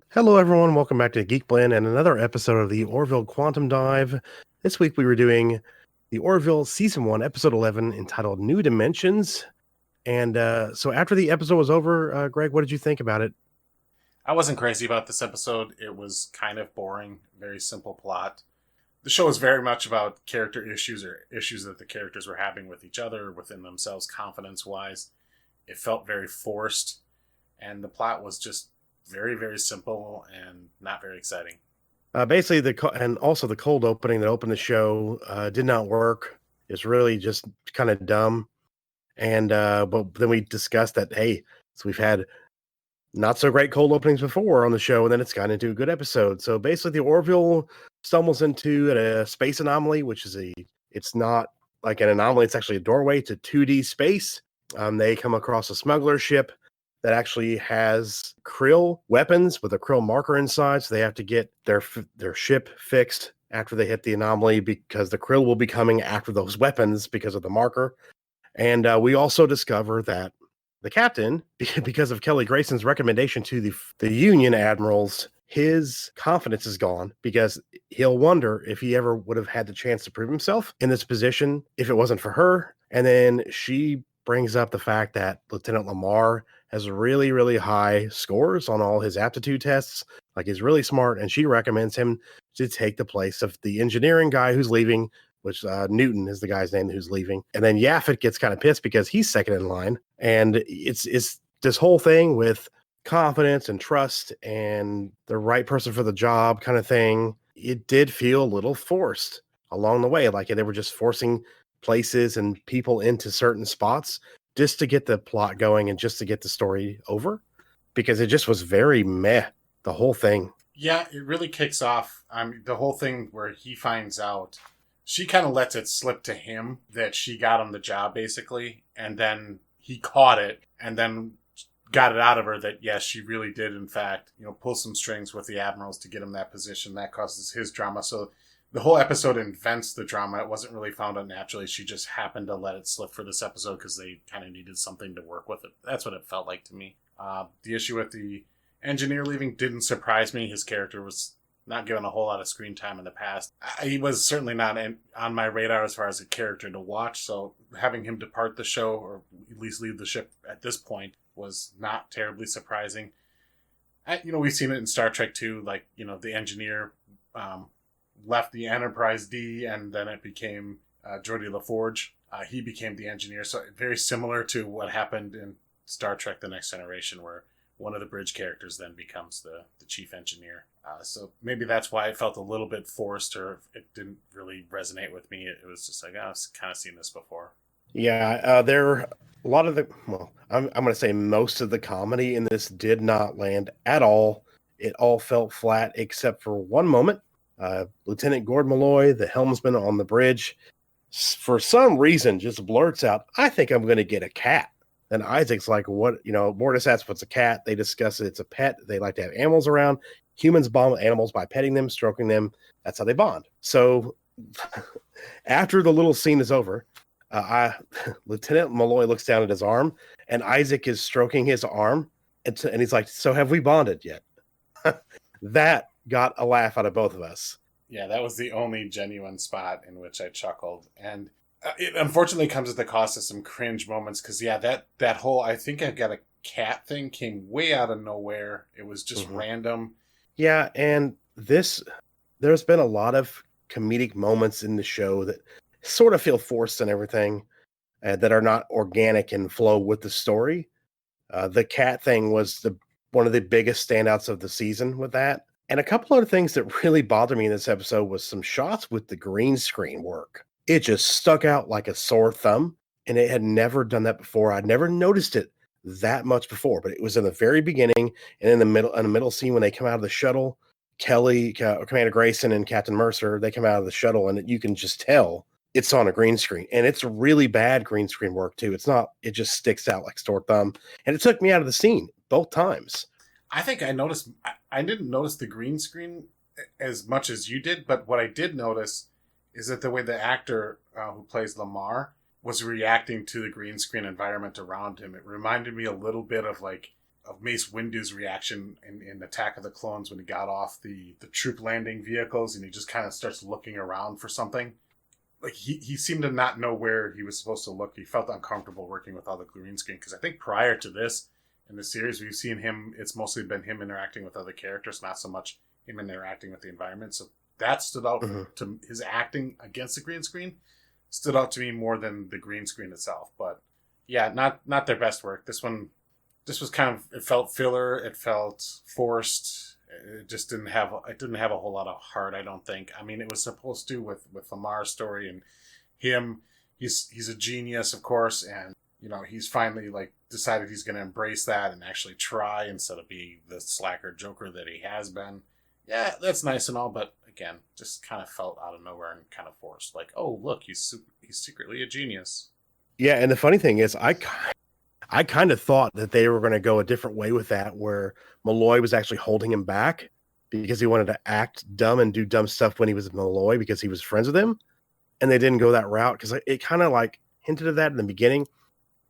Hello, everyone. Welcome back to Geek Blend and another episode of the Orville Quantum Dive. This week we were doing the Orville Season 1, Episode 11, entitled New Dimensions. And so after the episode was over, Greg, what did you think about it? I wasn't crazy about this episode. It was kind of boring, very simple plot. The show is very much about character issues or issues that the characters were having with each other, within themselves, confidence-wise. It felt very forced, and the plot was just very, very simple and not very exciting. Basically, and also the cold opening that opened the show did not work. It's really just kind of dumb. And but then we discussed that, hey, so we've had not so great cold openings before on the show, and then it's gotten into a good episode. So basically, the Orville stumbles into a space anomaly, which is it's not like an anomaly, it's actually a doorway to 2D space. They come across a smuggler ship that actually has krill weapons with a krill marker inside, so they have to get their ship fixed after they hit the anomaly, because the krill will be coming after those weapons because of the marker. And we also discover that the captain, because of Kelly Grayson's recommendation to the Union admirals, his confidence is gone, because he'll wonder if he ever would have had the chance to prove himself in this position if it wasn't for her. And then she brings up the fact that Lieutenant Lamar has really, really high scores on all his aptitude tests. Like, he's really smart, and she recommends him to take the place of the engineering guy who's leaving, which Newton is the guy's name who's leaving. And then Yaphet gets kind of pissed because he's second in line. And it's this whole thing with confidence and trust and the right person for the job kind of thing. It did feel a little forced along the way. Like, they were just forcing places and people into certain spots just to get the plot going and just to get the story over, because it just was very meh, the whole thing. Yeah, it really kicks off. The whole thing where he finds out, she kind of lets it slip to him that she got him the job, basically, and then he caught it and then got it out of her that, yes, she really did, in fact, pull some strings with the admirals to get him that position. That causes his drama. So the whole episode invents the drama. It wasn't really found out naturally. She just happened to let it slip for this episode because they kind of needed something to work with it. That's what it felt like to me. The issue with the engineer leaving didn't surprise me. His character was not given a whole lot of screen time in the past. He was certainly not on my radar as far as a character to watch, so having him depart the show, or at least leave the ship at this point, was not terribly surprising. We've seen it in Star Trek too, like, the engineer left the Enterprise D, and then it became Geordi LaForge. He became the engineer, so very similar to what happened in Star Trek The Next Generation, where one of the bridge characters then becomes the chief engineer. So maybe that's why it felt a little bit forced, or it didn't really resonate with me. It was just like, I've kind of seen this before. Yeah, there a lot of I'm going to say most of the comedy in this did not land at all. It all felt flat except for one moment. Lieutenant Gord Malloy, the helmsman on the bridge, for some reason just blurts out, "I think I'm going to get a cat." And Isaac's like, "What?" Mortis asks what's a cat. They discuss it. It's a pet. They like to have animals around. Humans bond with animals by petting them, stroking them. That's how they bond. So after the little scene is over, Lieutenant Malloy looks down at his arm, and Isaac is stroking his arm. And he's like, "So have we bonded yet?" That got a laugh out of both of us. Yeah, that was the only genuine spot in which I chuckled. And it unfortunately comes at the cost of some cringe moments, because, yeah, that whole "I think I've got a cat" thing came way out of nowhere. It was just random. Yeah, and there's been a lot of comedic moments in the show that sort of feel forced and everything, that are not organic and flow with the story. The cat thing was one of the biggest standouts of the season with that. And a couple other things that really bothered me in this episode was some shots with the green screen work. It just stuck out like a sore thumb, and it had never done that before. I'd never noticed it that much before, but it was in the very beginning and in the middle scene when they come out of the shuttle. Kelly, Commander Grayson, and Captain Mercer, they come out of the shuttle, and you can just tell it's on a green screen, and it's really bad green screen work too. It just sticks out like sore thumb, and it took me out of the scene both times. I think I didn't notice the green screen as much as you did, but what I did notice is that the way the actor who plays Lamar, was reacting to the green screen environment around him. It reminded me a little bit of Mace Windu's reaction in Attack of the Clones when he got off the troop landing vehicles and he just kind of starts looking around for something. Like he seemed to not know where he was supposed to look. He felt uncomfortable working with all the green screen because I think prior to this in the series we've seen him. It's mostly been him interacting with other characters, not so much him interacting with the environment. So that stood out to his acting against the green screen. Stood out to me more than the green screen itself. But yeah, not their best work. This was kind of, it felt filler. It felt forced. It just didn't have a whole lot of heart, I don't think. I mean, it was supposed to with Lamar's story and him. He's a genius, of course, and he's finally decided he's going to embrace that and actually try instead of being the slacker joker that he has been. Yeah, that's nice and all, but again, just kind of felt out of nowhere and kind of forced. Like, oh, look, he's secretly a genius. Yeah, and the funny thing is, I kind of thought that they were going to go a different way with that, where Malloy was actually holding him back because he wanted to act dumb and do dumb stuff when he was Malloy because he was friends with him, and they didn't go that route because it kind of hinted at that in the beginning,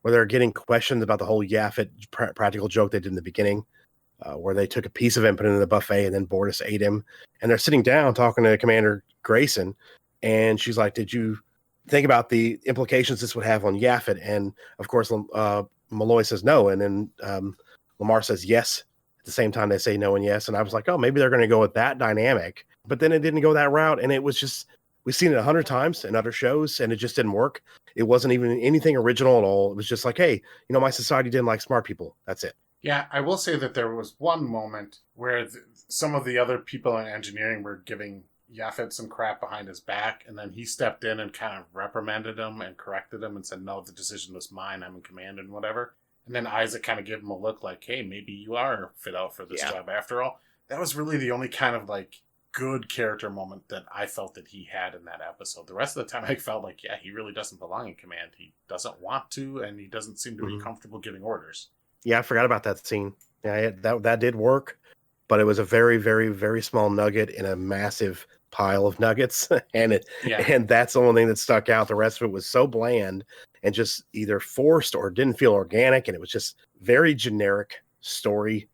where they're getting questions about the whole Yaphit practical joke they did in the beginning. Where they took a piece of him, put it in the buffet, and then Bortus ate him. And they're sitting down talking to Commander Grayson, and she's like, "Did you think about the implications this would have on Yaphit?" And of course, Malloy says no, and then Lamar says yes. At the same time, they say no and yes, and I was like, "Oh, maybe they're going to go with that dynamic." But then it didn't go that route, and it was just, we've seen it 100 times in other shows, and it just didn't work. It wasn't even anything original at all. It was just like, "Hey, my society didn't like smart people. That's it." Yeah, I will say that there was one moment where some of the other people in engineering were giving Yaphit some crap behind his back, and then he stepped in and kind of reprimanded him and corrected him and said, "No, the decision was mine. I'm in command," and whatever. And then Isaac kind of gave him a look like, "Hey, maybe you are fit out for this job after all." That was really the only kind of good character moment that I felt that he had in that episode. The rest of the time I felt like, yeah, he really doesn't belong in command. He doesn't want to, and he doesn't seem to be comfortable giving orders. Yeah, I forgot about that scene. Yeah, that did work, but it was a very, very, very small nugget in a massive pile of nuggets, and that's the only thing that stuck out. The rest of it was so bland and just either forced or didn't feel organic, and it was just very generic story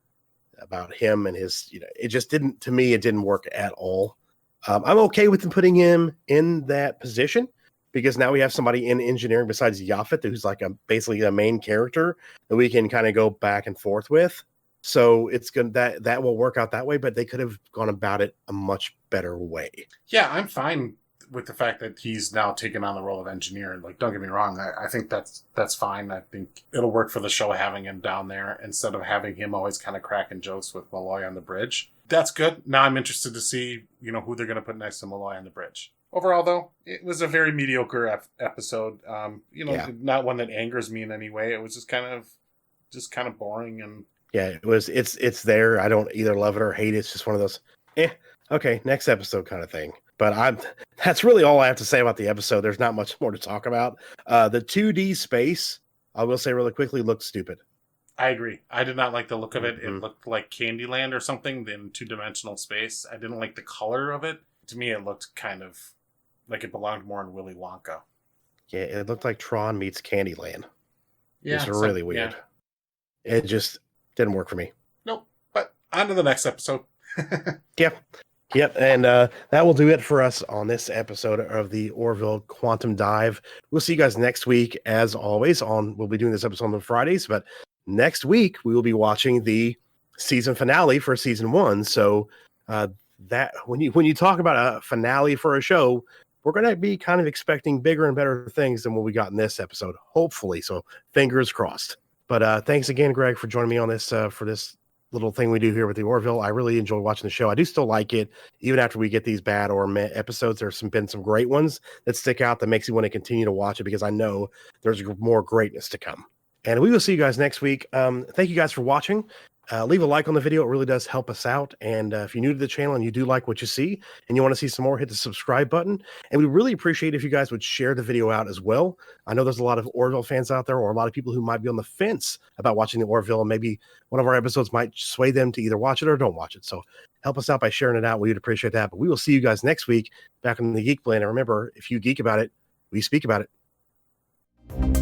about him and his. It just didn't, to me, it didn't work at all. I'm okay with them putting him in that position, because now we have somebody in engineering besides Yaphit who's basically a main character that we can kind of go back and forth with. So it's going that will work out that way, but they could have gone about it a much better way. Yeah, I'm fine with the fact that he's now taken on the role of engineer. Don't get me wrong, I think that's fine. I think it'll work for the show having him down there instead of having him always kind of cracking jokes with Malloy on the bridge. That's good. Now I'm interested to see, who they're going to put next to Malloy on the bridge. Overall, though, it was a very mediocre episode. Not one that angers me in any way. It was just kind of boring and. Yeah, it was. It's there. I don't either love it or hate it. It's just one of those, okay, next episode kind of thing. But that's really all I have to say about the episode. There's not much more to talk about. The 2D space, I will say really quickly, looked stupid. I agree. I did not like the look of it. It looked like Candyland or something in 2-dimensional space. I didn't like the color of it. To me, it looked kind of like it belonged more in Willy Wonka. Yeah, it looked like Tron meets Candyland. Yeah, it's really weird. Yeah. It just didn't work for me. Nope. But on to the next episode. Yep. And that will do it for us on this episode of the Orville Quantum Dive. We'll see you guys next week, as always. We'll be doing this episode on Fridays, but next week we will be watching the season finale for season 1. So that when you talk about a finale for a show, we're going to be kind of expecting bigger and better things than what we got in this episode, hopefully. So fingers crossed. But thanks again, Greg, for joining me on this for this little thing we do here with the Orville. I really enjoy watching the show. I do still like it, even after we get these bad or meh episodes. There's been some great ones that stick out that makes you want to continue to watch it, because I know there's more greatness to come. And we will see you guys next week. Thank you guys for watching. Leave a like on the video. It really does help us out. And if you're new to the channel and you do like what you see and you want to see some more, hit the subscribe button. And we really appreciate if you guys would share the video out as well. I know there's a lot of Orville fans out there, or a lot of people who might be on the fence about watching the Orville, and maybe one of our episodes might sway them to either watch it or don't watch it. So help us out by sharing it out. We would appreciate that. But we will see you guys next week back on the Geek Blend. And remember, if you geek about it, we speak about it. Bye.